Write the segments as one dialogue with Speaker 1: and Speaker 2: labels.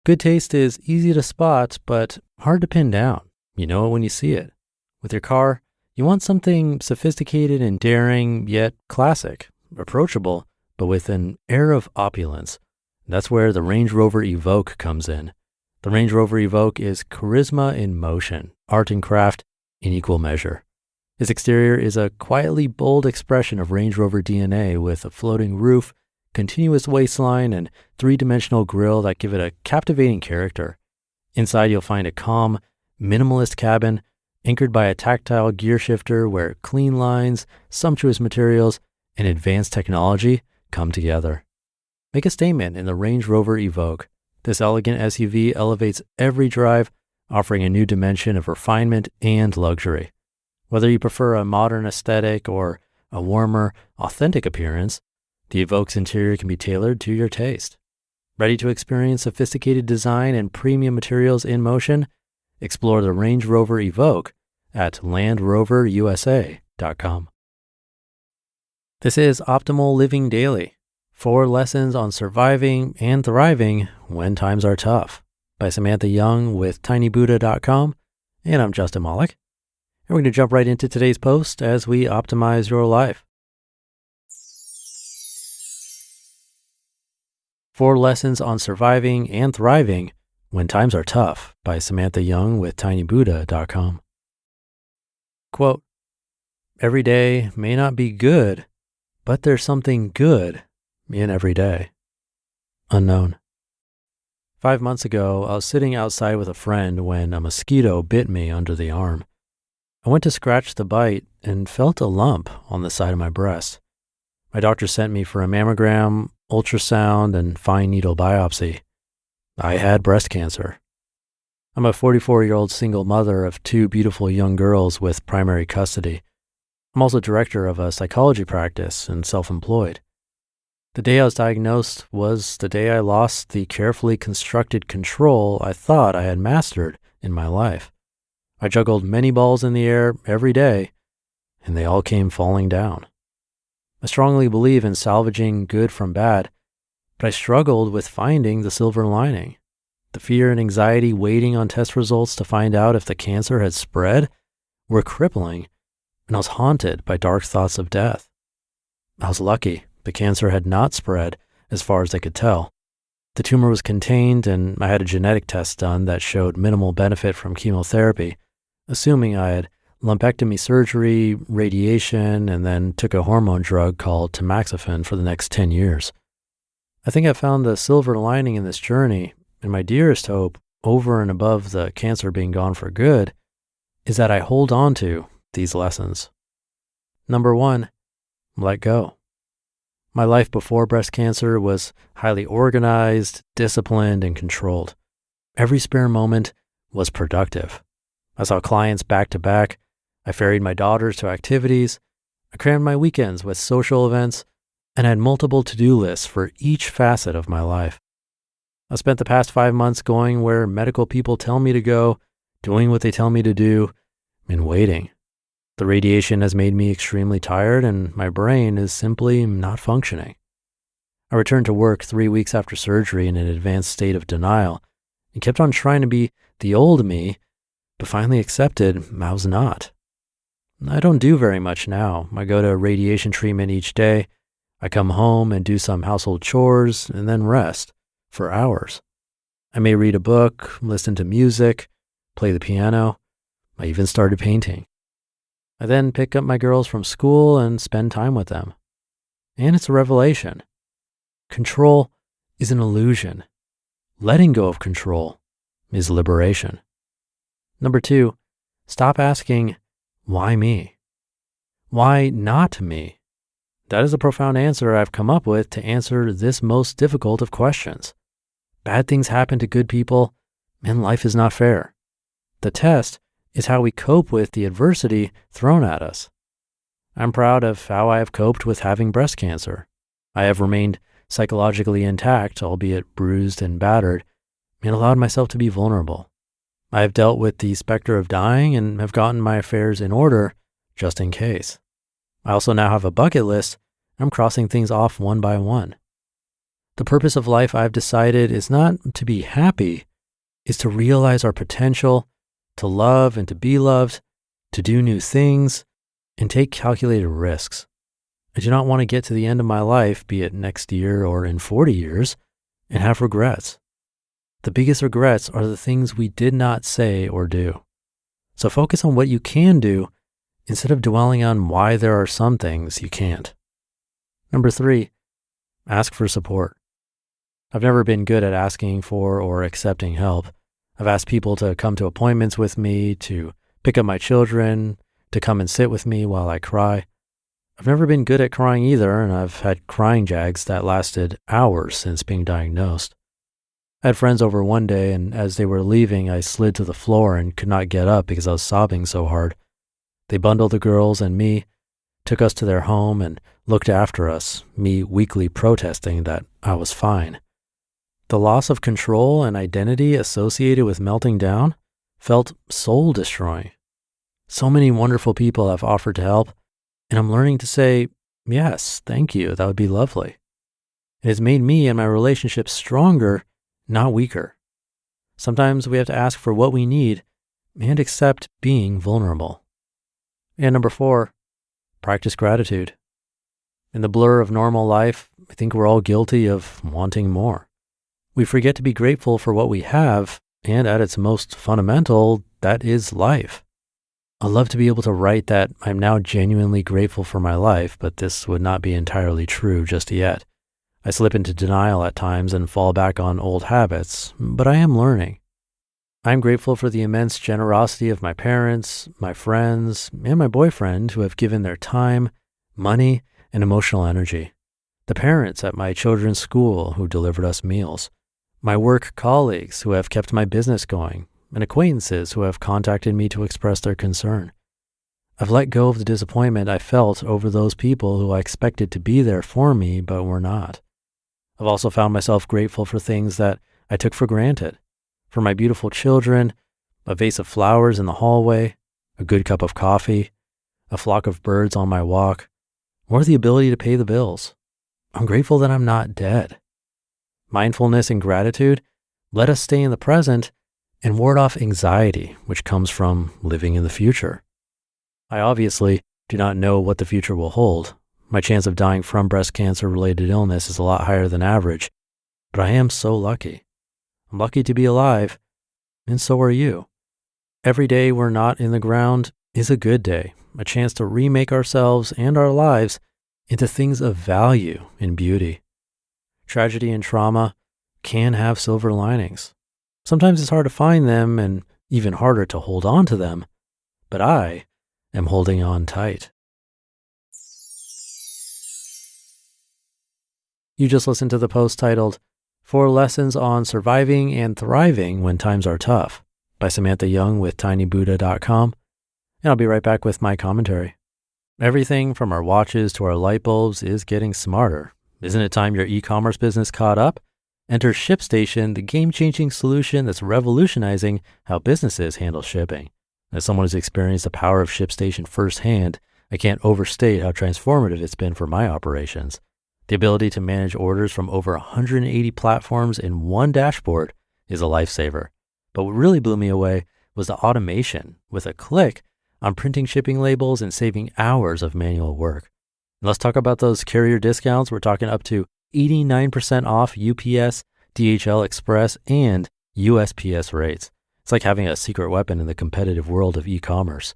Speaker 1: Good taste is easy to spot, but hard to pin down. You know it when you see it. With your car, you want something sophisticated and daring, yet classic, approachable, but with an air of opulence. That's where the Range Rover Evoque comes in. The Range Rover Evoque is charisma in motion, art and craft in equal measure. Its exterior is a quietly bold expression of Range Rover DNA with a floating roof, continuous waistline, and three-dimensional grille that give it a captivating character. Inside, you'll find a calm, minimalist cabin anchored by a tactile gear shifter where clean lines, sumptuous materials, and advanced technology come together. Make a statement in the Range Rover Evoque. This elegant SUV elevates every drive, offering a new dimension of refinement and luxury. Whether you prefer a modern aesthetic or a warmer, authentic appearance, the Evoque's interior can be tailored to your taste. Ready to experience sophisticated design and premium materials in motion? Explore the Range Rover Evoque at LandRoverUSA.com. This is Optimal Living Daily, 4 lessons on surviving and thriving when times are tough, by Samantha Young with tinybuddha.com, and I'm Justin Malik. And we're going to jump right into today's post as we optimize your life. 4 lessons on surviving and thriving when times are tough, by Samantha Young with tinybuddha.com. Quote, "Every day may not be good, but there's something good in every day." Unknown. 5 months ago, I was sitting outside with a friend when a mosquito bit me under the arm. I went to scratch the bite and felt a lump on the side of my breast. My doctor sent me for a mammogram, ultrasound, and fine needle biopsy. I had breast cancer. I'm a 44-year-old single mother of 2 beautiful young girls with primary custody. I'm also director of a psychology practice and self-employed. The day I was diagnosed was the day I lost the carefully constructed control I thought I had mastered in my life. I juggled many balls in the air every day, and they all came falling down. I strongly believe in salvaging good from bad, but I struggled with finding the silver lining. The fear and anxiety waiting on test results to find out if the cancer had spread were crippling, and I was haunted by dark thoughts of death. I was lucky. The cancer had not spread as far as they could tell. The tumor was contained, and I had a genetic test done that showed minimal benefit from chemotherapy, assuming I had lumpectomy surgery, radiation, and then took a hormone drug called tamoxifen for the next 10 years. I think I found the silver lining in this journey, and my dearest hope, over and above the cancer being gone for good, is that I hold on to these lessons. Number 1, let go. My life before breast cancer was highly organized, disciplined, and controlled. Every spare moment was productive. I saw clients back to back. I ferried my daughters to activities. I crammed my weekends with social events and had multiple to-do lists for each facet of my life. I spent the past 5 months going where medical people tell me to go, doing what they tell me to do, and waiting. The radiation has made me extremely tired, and my brain is simply not functioning. I returned to work 3 weeks after surgery in an advanced state of denial and kept on trying to be the old me, but finally accepted I was not. I don't do very much now. I go to radiation treatment each day. I come home and do some household chores and then rest for hours. I may read a book, listen to music, play the piano. I even started painting. I then pick up my girls from school and spend time with them. And it's a revelation. Control is an illusion. Letting go of control is liberation. Number 2, stop asking, why me? Why not me? That is a profound answer I've come up with to answer this most difficult of questions. Bad things happen to good people, and life is not fair. The test is how we cope with the adversity thrown at us. I'm proud of how I have coped with having breast cancer. I have remained psychologically intact, albeit bruised and battered, and allowed myself to be vulnerable. I have dealt with the specter of dying and have gotten my affairs in order just in case. I also now have a bucket list. I'm crossing things off one by one. The purpose of life, I've decided, is not to be happy, is to realize our potential, to love and to be loved, to do new things, and take calculated risks. I do not want to get to the end of my life, be it next year or in 40 years, and have regrets. The biggest regrets are the things we did not say or do. So focus on what you can do instead of dwelling on why there are some things you can't. Number 3, ask for support. I've never been good at asking for or accepting help. I've asked people to come to appointments with me, to pick up my children, to come and sit with me while I cry. I've never been good at crying either, and I've had crying jags that lasted hours since being diagnosed. I had friends over one day, and as they were leaving, I slid to the floor and could not get up because I was sobbing so hard. They bundled the girls and me, took us to their home, and looked after us, me weakly protesting that I was fine. The loss of control and identity associated with melting down felt soul-destroying. So many wonderful people have offered to help, and I'm learning to say, yes, thank you, that would be lovely. It has made me and my relationships stronger, not weaker. Sometimes we have to ask for what we need and accept being vulnerable. And number 4, practice gratitude. In the blur of normal life, I think we're all guilty of wanting more. We forget to be grateful for what we have, and at its most fundamental, that is life. I'd love to be able to write that I'm now genuinely grateful for my life, but this would not be entirely true just yet. I slip into denial at times and fall back on old habits, but I am learning. I'm grateful for the immense generosity of my parents, my friends, and my boyfriend who have given their time, money, and emotional energy. The parents at my children's school who delivered us meals. My work colleagues who have kept my business going, and acquaintances who have contacted me to express their concern. I've let go of the disappointment I felt over those people who I expected to be there for me but were not. I've also found myself grateful for things that I took for granted. For my beautiful children, a vase of flowers in the hallway, a good cup of coffee, a flock of birds on my walk, or the ability to pay the bills. I'm grateful that I'm not dead. Mindfulness and gratitude let us stay in the present and ward off anxiety, which comes from living in the future. I obviously do not know what the future will hold. My chance of dying from breast cancer-related illness is a lot higher than average, but I am so lucky. I'm lucky to be alive, and so are you. Every day we're not in the ground is a good day, a chance to remake ourselves and our lives into things of value and beauty. Tragedy and trauma can have silver linings. Sometimes it's hard to find them and even harder to hold on to them, but I am holding on tight. You just listened to the post titled 4 Lessons on Surviving and Thriving When Times Are Tough by Samantha Young with tinybuddha.com, and I'll be right back with my commentary. Everything from our watches to our light bulbs is getting smarter. Isn't it time your e-commerce business caught up? Enter ShipStation, the game-changing solution that's revolutionizing how businesses handle shipping. As someone who's experienced the power of ShipStation firsthand, I can't overstate how transformative it's been for my operations. The ability to manage orders from over 180 platforms in one dashboard is a lifesaver. But what really blew me away was the automation. With a click, I'm printing shipping labels and saving hours of manual work. And let's talk about those carrier discounts. We're talking up to 89% off UPS, DHL Express, and USPS rates. It's like having a secret weapon in the competitive world of e-commerce.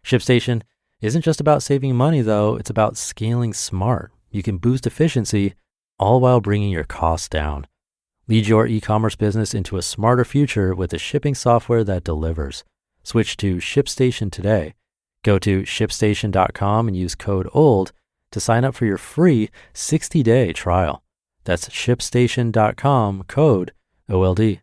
Speaker 1: ShipStation isn't just about saving money, though. It's about scaling smart. You can boost efficiency, all while bringing your costs down. Lead your e-commerce business into a smarter future with the shipping software that delivers. Switch to ShipStation today. Go to ShipStation.com and use code OLD to sign up for your free 60-day trial. That's ShipStation.com, code OLD.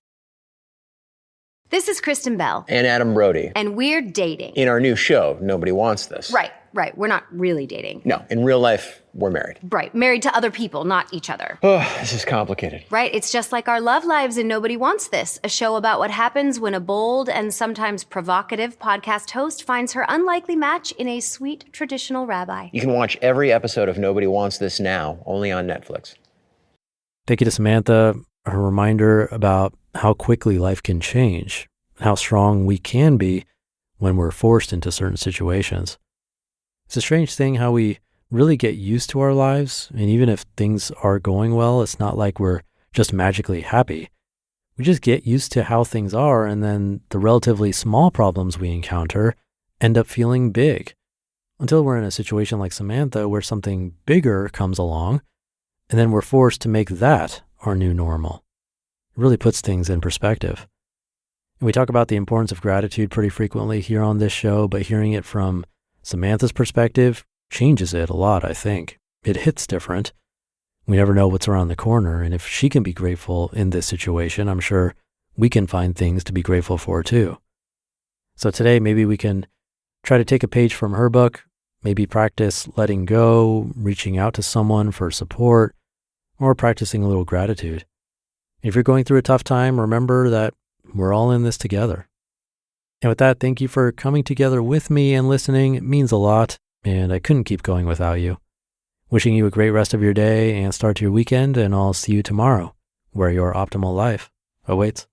Speaker 2: This is Kristen Bell.
Speaker 3: And Adam Brody.
Speaker 2: And we're dating.
Speaker 3: In our new show, Nobody Wants This.
Speaker 2: Right. We're not really dating.
Speaker 3: No, in real life, we're married.
Speaker 2: Right. Married to other people, not each other.
Speaker 3: Oh, this is complicated.
Speaker 2: Right. It's just like our love lives in Nobody Wants This, a show about what happens when a bold and sometimes provocative podcast host finds her unlikely match in a sweet traditional rabbi.
Speaker 3: You can watch every episode of Nobody Wants This now, only on Netflix.
Speaker 1: Thank you to Samantha, her reminder about how quickly life can change, how strong we can be when we're forced into certain situations. It's a strange thing how we really get used to our lives, and even if things are going well, it's not like we're just magically happy. We just get used to how things are, and then the relatively small problems we encounter end up feeling big, until we're in a situation like Samantha where something bigger comes along, and then we're forced to make that our new normal. It really puts things in perspective. And we talk about the importance of gratitude pretty frequently here on this show, but hearing it from Samantha's perspective changes it a lot, I think. It hits different. We never know what's around the corner, and if she can be grateful in this situation, I'm sure we can find things to be grateful for too. So today, maybe we can try to take a page from her book, maybe practice letting go, reaching out to someone for support, or practicing a little gratitude. If you're going through a tough time, remember that we're all in this together. And with that, thank you for coming together with me and listening. It means a lot, and I couldn't keep going without you. Wishing you a great rest of your day and start to your weekend, and I'll see you tomorrow, where your optimal life awaits.